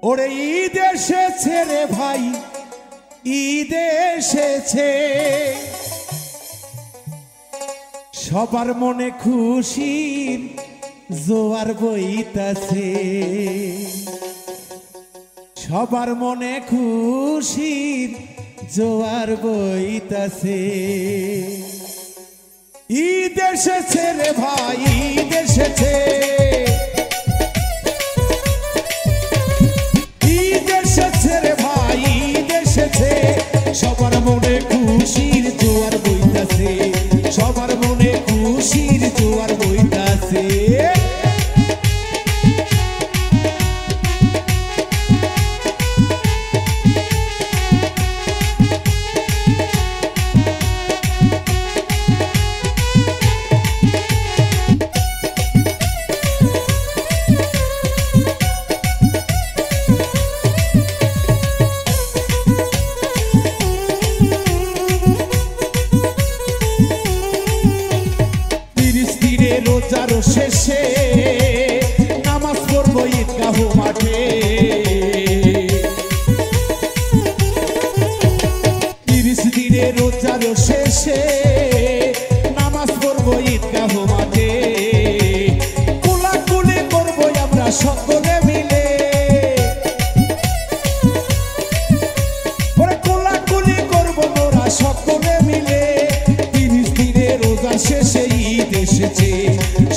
ওরে ঈদ এসেছে রে ভাই, ঈদ এসেছে, সবার মনে খুশির জোয়ার বইতাছে, সবার মনে খুশির জোয়ার বইতাছে। ঈদ এসেছে রে ভাই, ঈদ এসেছে, ঈদ এসেছে রে ভাই, ঈদ এসেছে, সবার মনে খুশির জোয়ার বইতাছে, সবার মনে খুশির জোয়ার বইতাছে। রোজার শেষে নামাজ পড়ব ঈদগাহ মাঠে, 30 দিনে রোজার শেষে নামাজ পড়ব ঈদগাহ মাঠে, কোলাকুলি করব আমরা সকলে মিলে, কোলাকুলি করব মোরা সকলে মিলে। 30 দিনে রোজার শেষে ঈদ এসেছে,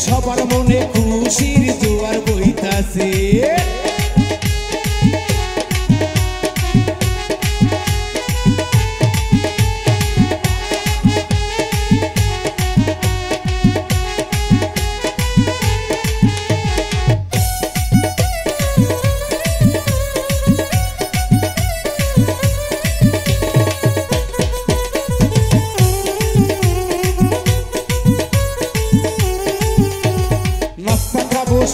সবার মনে খুশির জোয়ার বইতাছে।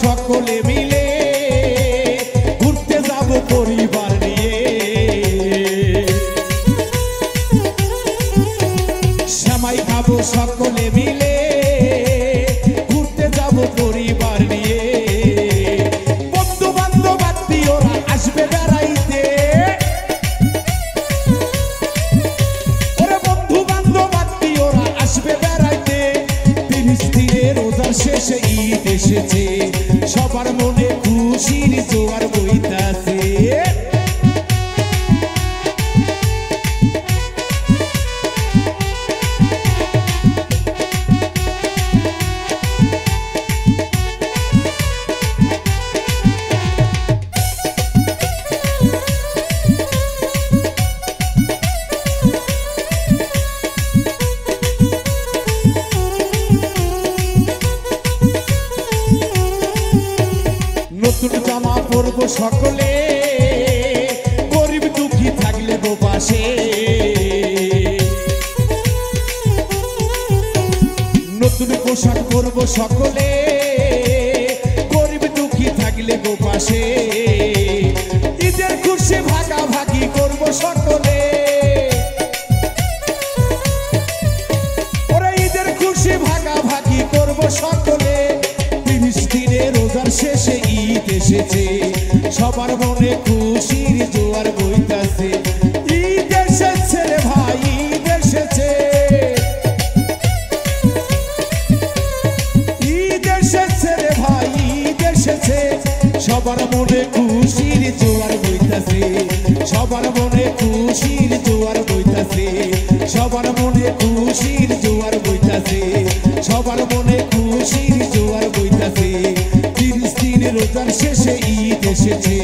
সকলে মিলে ঘুরতে যাব পরিবার নিয়ে, সেমাই খাবো সকলে মিলে ঘুরতে যাব পরিবার নিয়ে, বন্ধু বান্ধব আত্মীয়রা আসবে বেড়াইতে, ওরে বন্ধু বান্ধব আত্মীয়রা আসবে বেড়াইতে। 30 দিনে রোজার শেষে ঈদ এসেছে, সবার মনে খুশির জোয়ার বইতাছে। নতুন জামা পরব সকলে, গরিব দুঃখী থাকলে পাশে, নতুন পোশাক পরব সকলে, গরিব দুঃখী থাকলে পাশে, ঈদের খুশি ভাগাভাগি করব সকলে, ওরা ঈদের খুশি ভাগাভাগি করব সকলে। 30 দিনে রোজার শেষে ঈদ এসেছে, সবার মনে খুশির জোয়ার বইতাছে। ঈদ এসেছে রে ভাই, ঈদ এসেছে, ঈদ এসেছে রে ভাই, ঈদ এসেছে, সবার মনে খুশির জোয়ার বইতাছে, সবার মনে খুশির জোয়ার বইতাছে, সবার মনে খুশির জোয়ার বইতাছে, সবার মনে খুশির জোয়ার বইতাছে। 30 দিনে রোজার শেষে ঈদ এসেছে,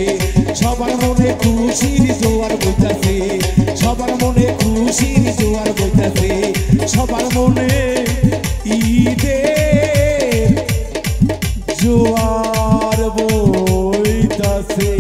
সবার মনে খুশির জোয়ার বইতাছে, সবার মনে খুশির জোয়ার বইতাছে, সবার মনে ঈদের জোয়ার বইতাছে।